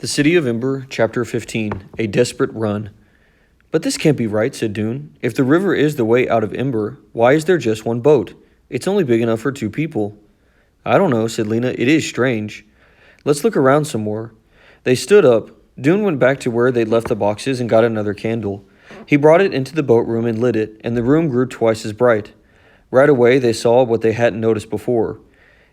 The City of Ember, Chapter 15, A Desperate Run. But this can't be right, said Dune. If the river is the way out of Ember, why is there just one boat? It's only big enough for 2 people. I don't know, said Lena. It is strange. Let's look around some more. They stood up. Dune went back to where they'd left the boxes and got another candle. He brought it into the boat room and lit it, and the room grew twice as bright. Right away, they saw what they hadn't noticed before.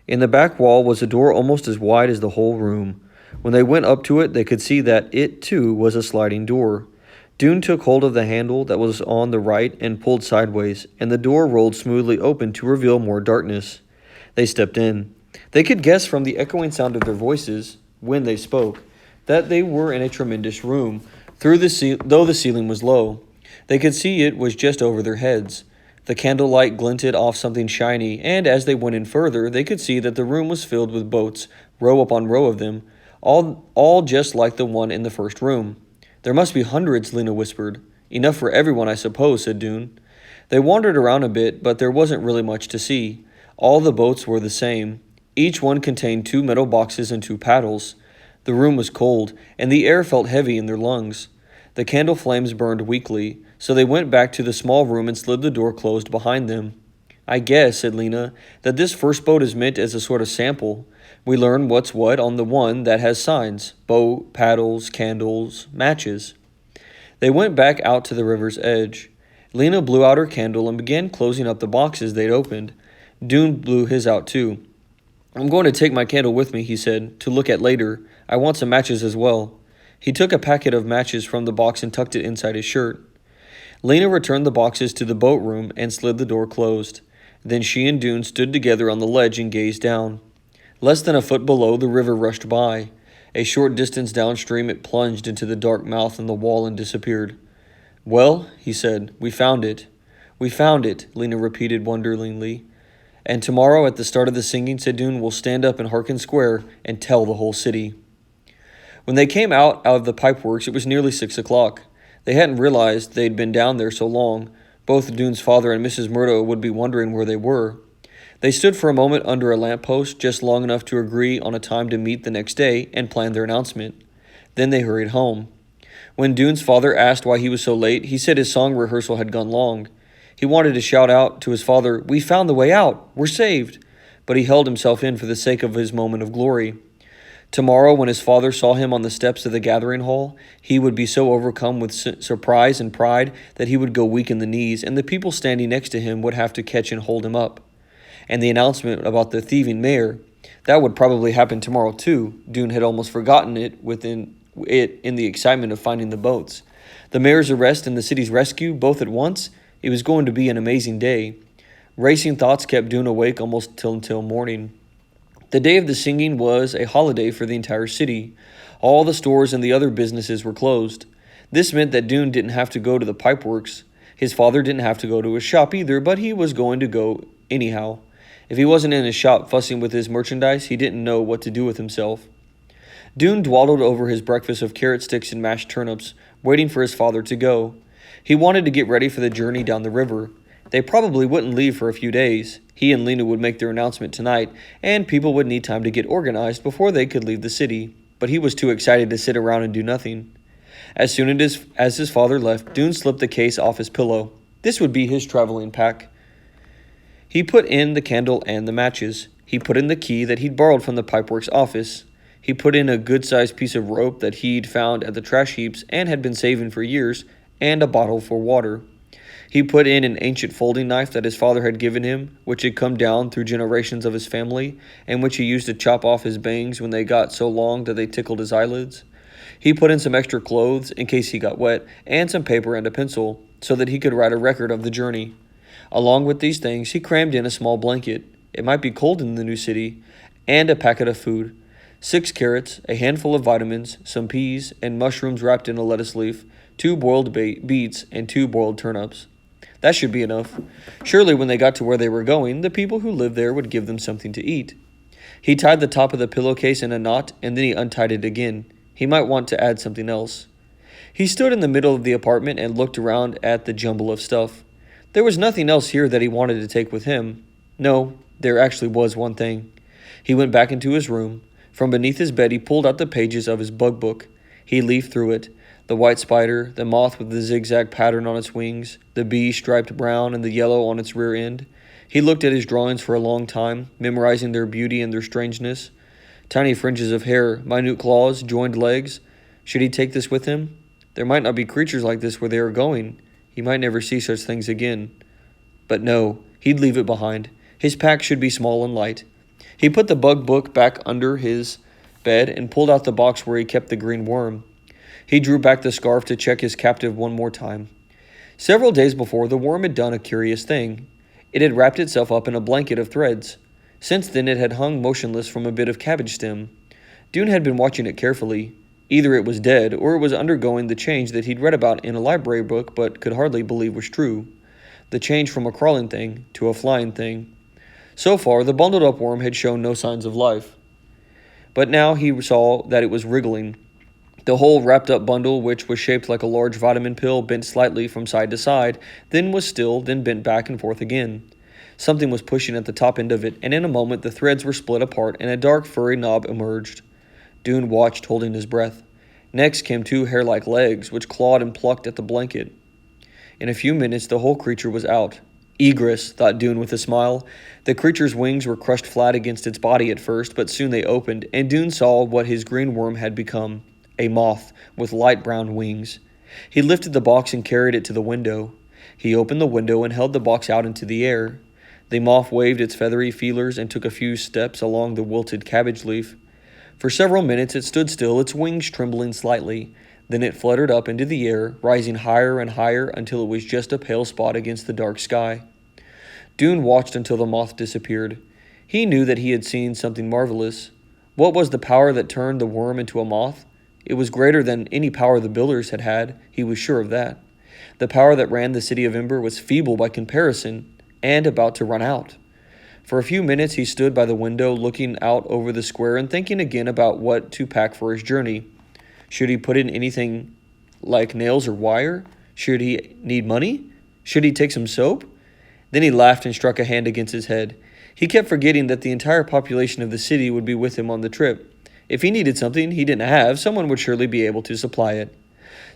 In the back wall was a door almost as wide as the whole room. When they went up to it, they could see that it, too, was a sliding door. Dune took hold of the handle that was on the right and pulled sideways, and the door rolled smoothly open to reveal more darkness. They stepped in. They could guess from the echoing sound of their voices, when they spoke, that they were in a tremendous room, though the ceiling was low. They could see it was just over their heads. The candlelight glinted off something shiny, and as they went in further, they could see that the room was filled with boats, row upon row of them, all just like the one in the first room. There must be hundreds, Lena whispered. Enough for everyone, I suppose, said Dune. They wandered around a bit, but there wasn't really much to see. All the boats were the same. Each one contained 2 metal boxes and 2 paddles. The room was cold, and the air felt heavy in their lungs. The candle flames burned weakly, so they went back to the small room and slid the door closed behind them. I guess, said Lena, that this first boat is meant as a sort of sample. We learn what's what on the one that has signs: boat, paddles, candles, matches. They went back out to the river's edge. Lena blew out her candle and began closing up the boxes they'd opened. Dune blew his out too. I'm going to take my candle with me, he said, to look at later. I want some matches as well. He took a packet of matches from the box and tucked it inside his shirt. Lena returned the boxes to the boat room and slid the door closed. Then she and Dune stood together on the ledge and gazed down. Less than a foot below, the river rushed by. A short distance downstream, it plunged into the dark mouth in the wall and disappeared. Well, he said, we found it. We found it, Lena repeated wonderingly. And tomorrow at the start of the singing, said Dune, we'll stand up in Harkin Square and tell the whole city. When they came out of the pipeworks, it was nearly 6 o'clock. They hadn't realized they'd been down there so long. Both Dune's father and Mrs. Murdo would be wondering where they were. They stood for a moment under a lamppost, just long enough to agree on a time to meet the next day and plan their announcement. Then they hurried home. When Dune's father asked why he was so late, he said his song rehearsal had gone long. He wanted to shout out to his father, "We found the way out! We're saved!" But he held himself in for the sake of his moment of glory. Tomorrow, when his father saw him on the steps of the gathering hall, he would be so overcome with surprise and pride that he would go weak in the knees, and the people standing next to him would have to catch and hold him up. And the announcement about the thieving mayor, that would probably happen tomorrow too. Dune had almost forgotten it in the excitement of finding the boats. The mayor's arrest and the city's rescue, both at once. It was going to be an amazing day. Racing thoughts kept Dune awake almost until morning. The day of the singing was a holiday for the entire city. All the stores and the other businesses were closed. This meant that Dune didn't have to go to the pipeworks. His father didn't have to go to his shop either, but he was going to go anyhow. If he wasn't in his shop fussing with his merchandise, he didn't know what to do with himself. Dune dawdled over his breakfast of carrot sticks and mashed turnips, waiting for his father to go. He wanted to get ready for the journey down the river. They probably wouldn't leave for a few days. He and Lena would make their announcement tonight, and people would need time to get organized before they could leave the city. But he was too excited to sit around and do nothing. As soon as his father left, Dune slipped the case off his pillow. This would be his traveling pack. He put in the candle and the matches. He put in the key that he'd borrowed from the pipeworks office. He put in a good-sized piece of rope that he'd found at the trash heaps and had been saving for years, and a bottle for water. He put in an ancient folding knife that his father had given him, which had come down through generations of his family, and which he used to chop off his bangs when they got so long that they tickled his eyelids. He put in some extra clothes in case he got wet, and some paper and a pencil, so that he could write a record of the journey. Along with these things, he crammed in a small blanket. It might be cold in the new city, and a packet of food. 6 carrots, a handful of vitamins, some peas, and mushrooms wrapped in a lettuce leaf, 2 boiled beets, and 2 boiled turnips. That should be enough. Surely when they got to where they were going, the people who lived there would give them something to eat. He tied the top of the pillowcase in a knot, and then he untied it again. He might want to add something else. He stood in the middle of the apartment and looked around at the jumble of stuff. There was nothing else here that he wanted to take with him. No, there actually was one thing. He went back into his room. From beneath his bed he pulled out the pages of his bug book. He leafed through it. The white spider, the moth with the zigzag pattern on its wings, the bee striped brown and the yellow on its rear end. He looked at his drawings for a long time, memorizing their beauty and their strangeness. Tiny fringes of hair, minute claws, joined legs. Should he take this with him? There might not be creatures like this where they are going. He might never see such things again. But no, he'd leave it behind. His pack should be small and light. He put the bug book back under his bed and pulled out the box where he kept the green worm. He drew back the scarf to check his captive one more time. Several days before, the worm had done a curious thing. It had wrapped itself up in a blanket of threads. Since then, it had hung motionless from a bit of cabbage stem. Dune had been watching it carefully. Either it was dead, or it was undergoing the change that he'd read about in a library book but could hardly believe was true. The change from a crawling thing to a flying thing. So far, the bundled-up worm had shown no signs of life. But now he saw that it was wriggling. The whole wrapped-up bundle, which was shaped like a large vitamin pill, bent slightly from side to side, then was still, then bent back and forth again. Something was pushing at the top end of it, and in a moment the threads were split apart and a dark furry knob emerged. Dune watched, holding his breath. Next came two hair-like legs, which clawed and plucked at the blanket. In a few minutes the whole creature was out. Egress, thought Dune with a smile. The creature's wings were crushed flat against its body at first, but soon they opened, and Dune saw what his green worm had become. A moth with light brown wings. He lifted the box and carried it to the window. He opened the window and held the box out into the air. The moth waved its feathery feelers and took a few steps along the wilted cabbage leaf. For several minutes it stood still, its wings trembling slightly. Then it fluttered up into the air, rising higher and higher until it was just a pale spot against the dark sky. Dune watched until the moth disappeared. He knew that he had seen something marvelous. What was the power that turned the worm into a moth? It was greater than any power the builders had had, he was sure of that. The power that ran the city of Ember was feeble by comparison, and about to run out. For a few minutes he stood by the window, looking out over the square and thinking again about what to pack for his journey. Should he put in anything like nails or wire? Should he need money? Should he take some soap? Then he laughed and struck a hand against his head. He kept forgetting that the entire population of the city would be with him on the trip. If he needed something he didn't have, someone would surely be able to supply it.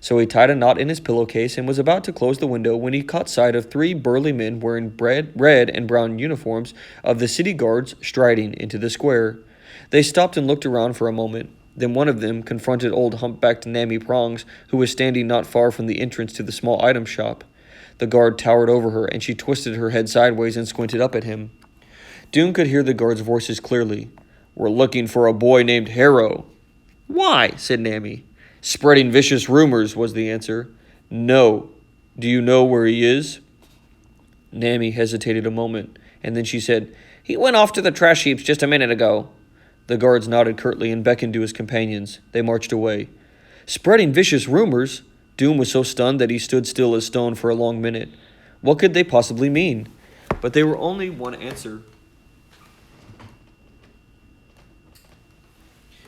So he tied a knot in his pillowcase and was about to close the window when he caught sight of three burly men wearing red and brown uniforms of the city guards striding into the square. They stopped and looked around for a moment. Then one of them confronted old humpbacked Nammy Prongs, who was standing not far from the entrance to the small item shop. The guard towered over her, and she twisted her head sideways and squinted up at him. Dune could hear the guards' voices clearly. "We're looking for a boy named Harrow." "Why?" said Nammy. "Spreading vicious rumors," was the answer. "No. Do you know where he is?" Nammy hesitated a moment, and then she said, "He went off to the trash heaps just a minute ago." The guards nodded curtly and beckoned to his companions. They marched away. Spreading vicious rumors? Dune was so stunned that he stood still as stone for a long minute. What could they possibly mean? But they were only one answer.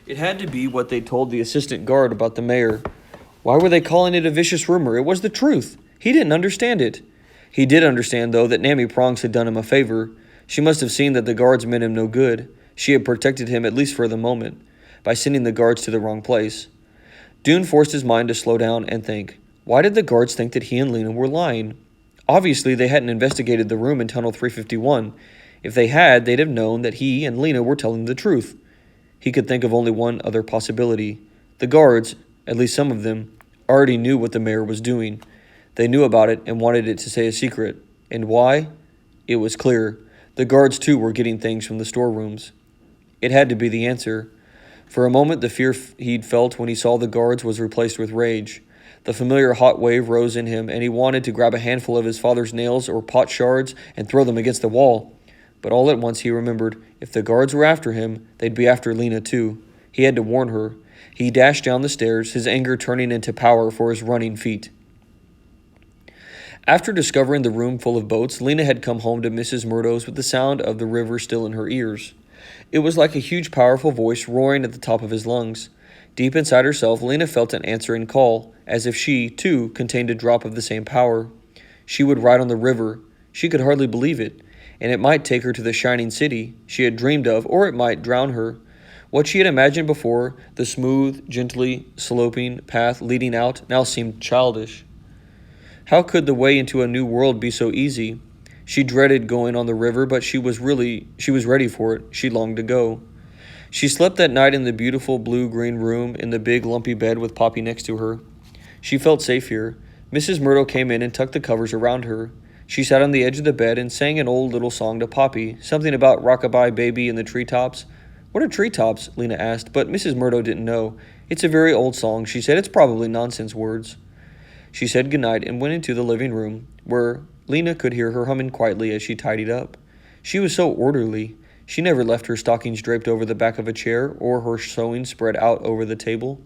It had to be what they told the assistant guard about the mayor. Why were they calling it a vicious rumor? It was the truth. He didn't understand it. He did understand, though, that Nammy Prongs had done him a favor. She must have seen that the guards meant him no good. She had protected him, at least for the moment, by sending the guards to the wrong place. Dune forced his mind to slow down and think. Why did the guards think that he and Lena were lying? Obviously, they hadn't investigated the room in Tunnel 351. If they had, they'd have known that he and Lena were telling the truth. He could think of only one other possibility. The guards, at least some of them, already knew what the mayor was doing. They knew about it and wanted it to stay a secret. And why? It was clear. The guards, too, were getting things from the storerooms. It had to be the answer. For a moment, the fear he'd felt when he saw the guards was replaced with rage. The familiar hot wave rose in him, and he wanted to grab a handful of his father's nails or pot shards and throw them against the wall. But all at once he remembered, if the guards were after him, they'd be after Lena too. He had to warn her. He dashed down the stairs, his anger turning into power for his running feet. After discovering the room full of boats, Lena had come home to Mrs. Murdo's with the sound of the river still in her ears. It was like a huge, powerful voice roaring at the top of his lungs. Deep inside herself, Lena felt an answering call, as if she, too, contained a drop of the same power. She would ride on the river. She could hardly believe it. And it might take her to the shining city she had dreamed of, or it might drown her. What she had imagined before, the smooth, gently sloping path leading out, now seemed childish. How could the way into a new world be so easy? She dreaded going on the river, but she was ready for it. She longed to go. She slept that night in the beautiful blue-green room in the big lumpy bed with Poppy next to her. She felt safe here. Mrs. Myrtle came in and tucked the covers around her. She sat on the edge of the bed and sang an old little song to Poppy, something about rockabye baby in the treetops. What are treetops? Lena asked, but Mrs. Murdo didn't know. It's a very old song, she said. It's probably nonsense words. She said goodnight and went into the living room, where Lena could hear her humming quietly as she tidied up. She was so orderly. She never left her stockings draped over the back of a chair or her sewing spread out over the table.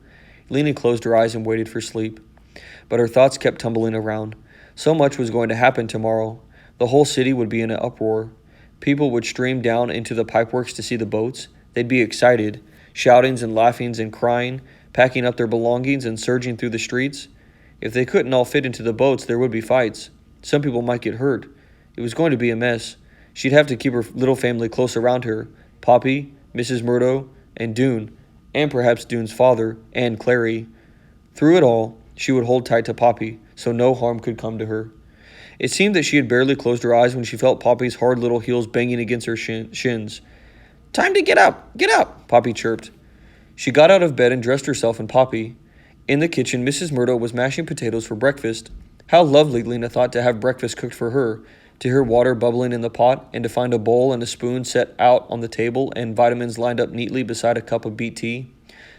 Lena closed her eyes and waited for sleep. But her thoughts kept tumbling around. So much was going to happen tomorrow. The whole city would be in an uproar. People would stream down into the pipeworks to see the boats. They'd be excited, shoutings and laughings and crying, packing up their belongings and surging through the streets. If they couldn't all fit into the boats, there would be fights. Some people might get hurt. It was going to be a mess. She'd have to keep her little family close around her. Poppy, Mrs. Murdo, and Dune, and perhaps Dune's father, and Clary. Through it all, she would hold tight to Poppy, so no harm could come to her. It seemed that she had barely closed her eyes when she felt Poppy's hard little heels banging against her shins. "Time to get up! Get up!" Poppy chirped. She got out of bed and dressed herself and Poppy. In the kitchen, Mrs. Murdo was mashing potatoes for breakfast. How lovely, Lena thought, to have breakfast cooked for her, to hear water bubbling in the pot, and to find a bowl and a spoon set out on the table and vitamins lined up neatly beside a cup of beet tea.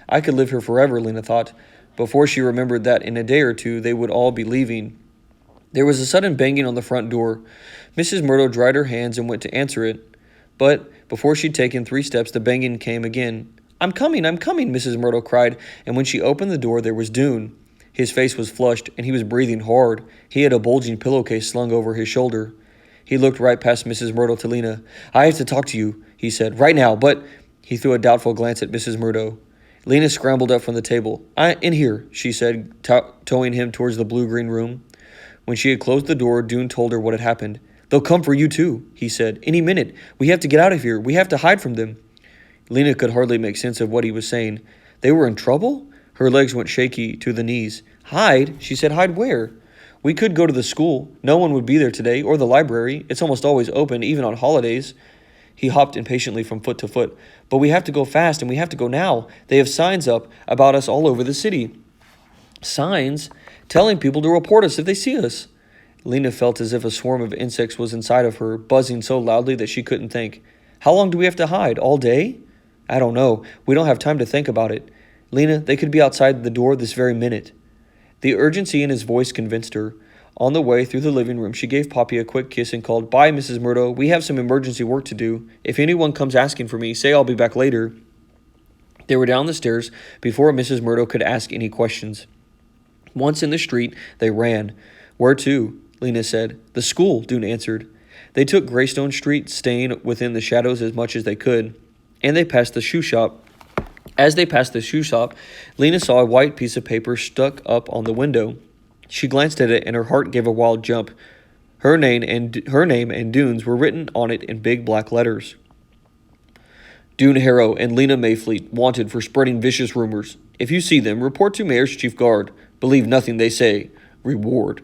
I could live here forever, Lena thought, before she remembered that in a day or two they would all be leaving. There was a sudden banging on the front door. Mrs. Murdo dried her hands and went to answer it. But before she'd taken 3 steps, the banging came again. I'm coming, Mrs. Myrtle cried, and when she opened the door, there was Dune. His face was flushed, and he was breathing hard. He had a bulging pillowcase slung over his shoulder. He looked right past Mrs. Myrtle to Lena. I have to talk to you, he said, right now, but... He threw a doubtful glance at Mrs. Murdo. Lena scrambled up from the table. In here, she said, towing him towards the blue-green room. When she had closed the door, Dune told her what had happened. They'll come for you too, he said. Any minute. We have to get out of here. We have to hide from them. Lena could hardly make sense of what he was saying. They were in trouble? Her legs went shaky to the knees. Hide? She said. Hide where? We could go to the school. No one would be there today, or the library. It's almost always open, even on holidays. He hopped impatiently from foot to foot. But we have to go fast, and we have to go now. They have signs up about us all over the city. Signs? Telling people to report us if they see us. Lena felt as if a swarm of insects was inside of her, buzzing so loudly that she couldn't think. How long do we have to hide? All day? I don't know. We don't have time to think about it. Lena, they could be outside the door this very minute. The urgency in his voice convinced her. On the way through the living room, she gave Poppy a quick kiss and called, Bye, Mrs. Murdo. We have some emergency work to do. If anyone comes asking for me, say I'll be back later. They were down the stairs before Mrs. Murdo could ask any questions. Once in the street, they ran. Where to? Lena said. The school, Dune answered. They took Greystone Street, staying within the shadows as much as they could, and they passed the shoe shop. As they passed the shoe shop, Lena saw a white piece of paper stuck up on the window. She glanced at it, and her heart gave a wild jump. Her name and Dune's were written on it in big black letters. Dune Harrow and Lena Mayfleet wanted for spreading vicious rumors. If you see them, report to Mayor's Chief Guard. Believe nothing they say. Reward.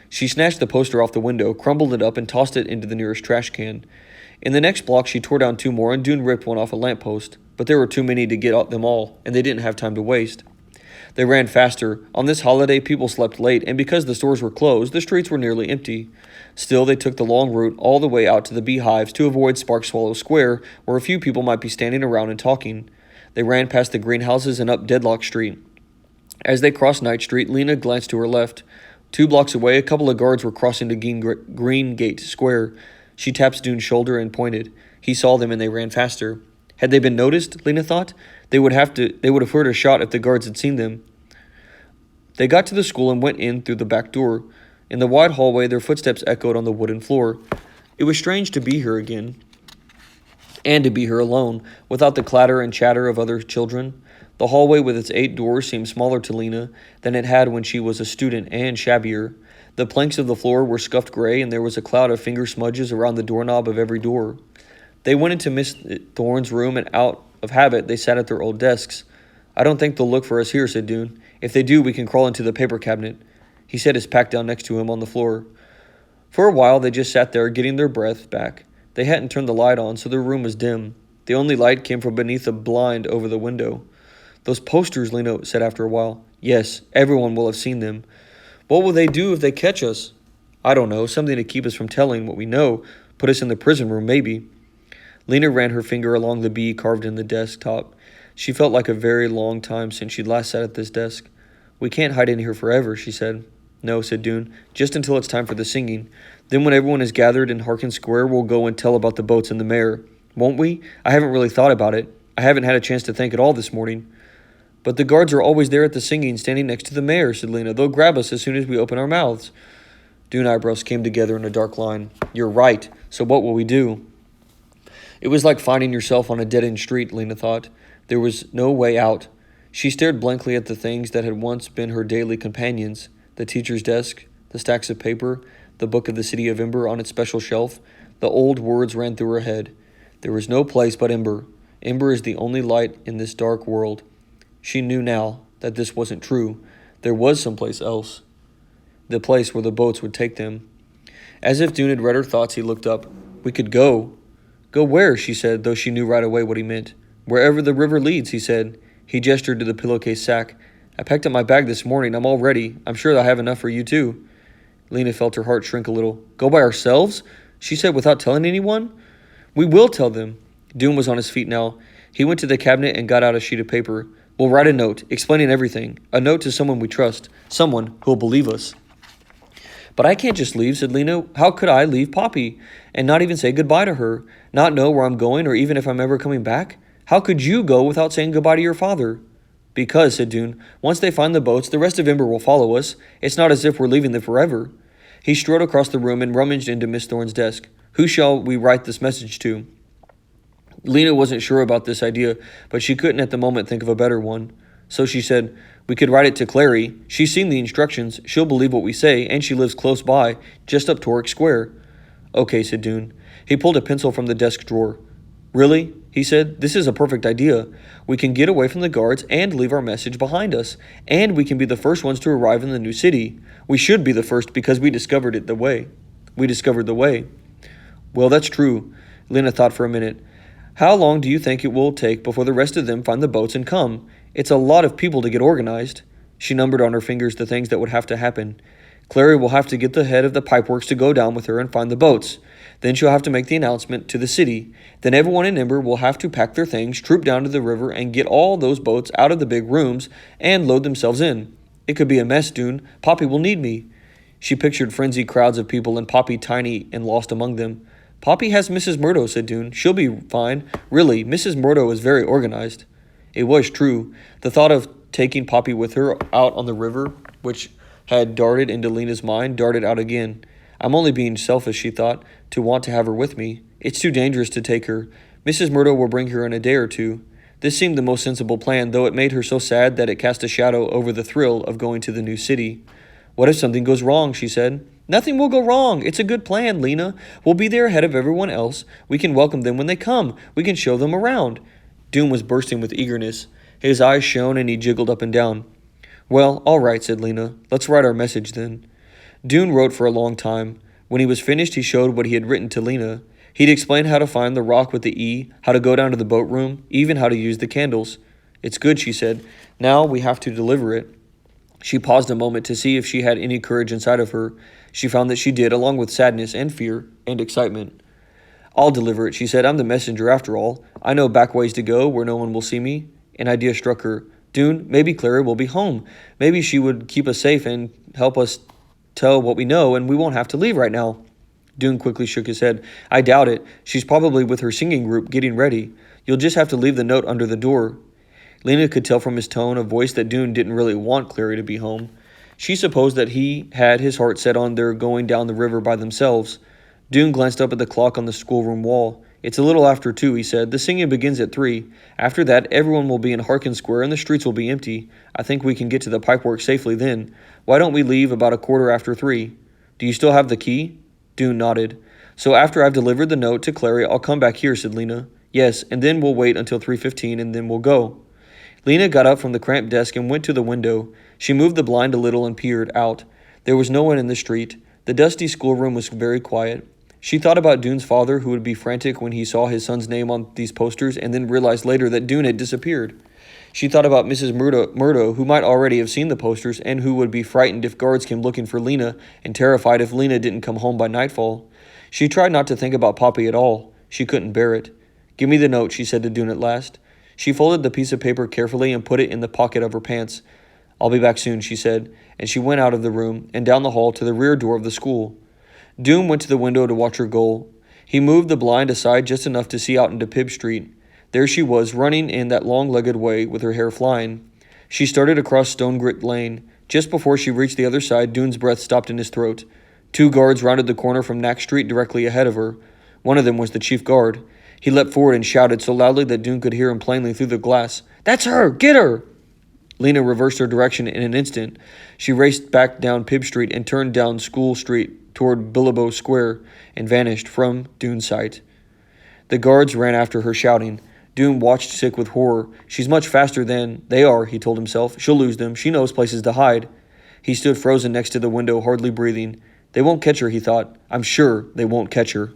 She snatched the poster off the window, crumbled it up, and tossed it into the nearest trash can. In the next block, she tore down 2 more, and Dune ripped one off a lamppost. But there were too many to get them all, and they didn't have time to waste. They ran faster. On this holiday, people slept late, and because the stores were closed, the streets were nearly empty. Still, they took the long route all the way out to the beehives to avoid Spark Swallow Square, where a few people might be standing around and talking. They ran past the greenhouses and up Deadlock Street. As they crossed Night Street, Lena glanced to her left. 2 blocks away, a couple of guards were crossing to Green Gate Square. She tapped Dune's shoulder and pointed. He saw them and they ran faster. Had they been noticed, Lena thought? They would have heard a shot if the guards had seen them. They got to the school and went in through the back door. In the wide hallway, their footsteps echoed on the wooden floor. It was strange to be here again, and to be here alone, without the clatter and chatter of other children. The hallway with its 8 doors seemed smaller to Lena than it had when she was a student, and shabbier. The planks of the floor were scuffed gray, and there was a cloud of finger smudges around the doorknob of every door. They went into Miss Thorne's room and out of habit, they sat at their old desks. I don't think they'll look for us here, said Dune. If they do, we can crawl into the paper cabinet. He set his pack down next to him on the floor. For a while, they just sat there, getting their breath back. They hadn't turned the light on, so their room was dim. The only light came from beneath a blind over the window. Those posters, Lena said after a while. Yes, everyone will have seen them. What will they do if they catch us? I don't know, something to keep us from telling what we know. Put us in the prison room, maybe. Lena ran her finger along the B carved in the desktop. She felt like a very long time since she'd last sat at this desk. We can't hide in here forever, she said. No, said Dune, just until it's time for the singing. Then when everyone is gathered in Harkin Square, we'll go and tell about the boats and the mayor. Won't we? I haven't really thought about it. I haven't had a chance to think at all this morning. But the guards are always there at the singing, standing next to the mayor, said Lena. They'll grab us as soon as we open our mouths. Dune's eyebrows came together in a dark line. You're right. So what will we do? It was like finding yourself on a dead-end street, Lena thought. There was no way out. She stared blankly at the things that had once been her daily companions. The teacher's desk, the stacks of paper, the book of the city of Ember on its special shelf. The old words ran through her head. There was no place but Ember. Ember is the only light in this dark world. She knew now that this wasn't true. There was someplace else. The place where the boats would take them. As if Dune had read her thoughts, he looked up. We could go. Go where, she said, though she knew right away what he meant. Wherever the river leads, he said. He gestured to the pillowcase sack. I packed up my bag this morning. I'm all ready. I'm sure I have enough for you, too. Lena felt her heart shrink a little. Go by ourselves? She said without telling anyone. We will tell them. Dune was on his feet now. He went to the cabinet and got out a sheet of paper. We'll write a note, explaining everything. A note to someone we trust. Someone who'll believe us. But I can't just leave, said Lena. How could I leave Poppy and not even say goodbye to her? Not know where I'm going or even if I'm ever coming back? How could you go without saying goodbye to your father? Because, said Dune, once they find the boats, the rest of Ember will follow us. It's not as if we're leaving them forever. He strode across the room and rummaged into Miss Thorne's desk. Who shall we write this message to? Lena wasn't sure about this idea, but she couldn't at the moment think of a better one. So she said, we could write it to Clary. She's seen the instructions. She'll believe what we say, and she lives close by, just up Torque Square. Okay, said Dune. He pulled a pencil from the desk drawer. Really? He said, this is a perfect idea. We can get away from the guards and leave our message behind us, and we can be the first ones to arrive in the new city. We should be the first because we discovered the way. Well, that's true. Lena thought for a minute. How long do you think it will take before the rest of them find the boats and come? It's a lot of people to get organized. She numbered on her fingers the things that would have to happen. Clary will have to get the head of the pipeworks to go down with her and find the boats. Then she'll have to make the announcement to the city. Then everyone in Ember will have to pack their things, troop down to the river, and get all those boats out of the big rooms and load themselves in. It could be a mess, Dune. Poppy will need me. She pictured frenzied crowds of people and Poppy tiny and lost among them. Poppy has Mrs. Murdo, said Dune. She'll be fine. Really, Mrs. Murdo is very organized. It was true. The thought of taking Poppy with her out on the river, which had darted into Lena's mind, darted out again. I'm only being selfish, she thought, to want to have her with me. It's too dangerous to take her. Mrs. Murdo will bring her in a day or two. This seemed the most sensible plan, though it made her so sad that it cast a shadow over the thrill of going to the new city. What if something goes wrong, she said. Nothing will go wrong. It's a good plan, Lena. We'll be there ahead of everyone else. We can welcome them when they come. We can show them around. Dune was bursting with eagerness. His eyes shone and he jiggled up and down. Well, all right, said Lena. Let's write our message then. Dune wrote for a long time. When he was finished, he showed what he had written to Lena. He'd explained how to find the rock with the E, how to go down to the boat room, even how to use the candles. It's good, she said. Now we have to deliver it. She paused a moment to see if she had any courage inside of her. She found that she did, along with sadness and fear and excitement. I'll deliver it, she said. I'm the messenger after all. I know back ways to go where no one will see me. An idea struck her. Dune, maybe Clara will be home. Maybe she would keep us safe and help us tell what we know, and we won't have to leave right now. Dune quickly shook his head. I doubt it. She's probably with her singing group getting ready. You'll just have to leave the note under the door. Lena could tell from his tone of voice that Dune didn't really want Clary to be home. She supposed that he had his heart set on their going down the river by themselves. Dune glanced up at the clock on the schoolroom wall. It's a little after 2, he said. The singing begins at 3. After that, everyone will be in Harkin Square and the streets will be empty. I think we can get to the pipework safely then. Why don't we leave about a quarter after 3? Do you still have the key? Dune nodded. So after I've delivered the note to Clary, I'll come back here, said Lena. Yes, and then we'll wait until 3:15 and then we'll go. Lena got up from the cramped desk and went to the window. She moved the blind a little and peered out. There was no one in the street. The dusty schoolroom was very quiet. She thought about Dune's father, who would be frantic when he saw his son's name on these posters, and then realized later that Dune had disappeared. She thought about Mrs. Murdo, who might already have seen the posters, and who would be frightened if guards came looking for Lena, and terrified if Lena didn't come home by nightfall. She tried not to think about Poppy at all. She couldn't bear it. "Give me the note," she said to Dune at last. She folded the piece of paper carefully and put it in the pocket of her pants. "I'll be back soon," she said, and she went out of the room and down the hall to the rear door of the school. Dune went to the window to watch her go. He moved the blind aside just enough to see out into Pibb Street. There she was, running in that long-legged way with her hair flying. She started across Stone Grit Lane. Just before she reached the other side, Dune's breath stopped in his throat. Two guards rounded the corner from Knack Street directly ahead of her. One of them was the chief guard. He leapt forward and shouted so loudly that Dune could hear him plainly through the glass. "That's her! Get her!" Lena reversed her direction in an instant. She raced back down Pibb Street and turned down School Street toward Bilbo Square and vanished from Dune's sight. The guards ran after her, shouting. Dune watched, sick with horror. "She's much faster than they are," he told himself. "She'll lose them. She knows places to hide." He stood frozen next to the window, hardly breathing. "They won't catch her," he thought. "I'm sure they won't catch her."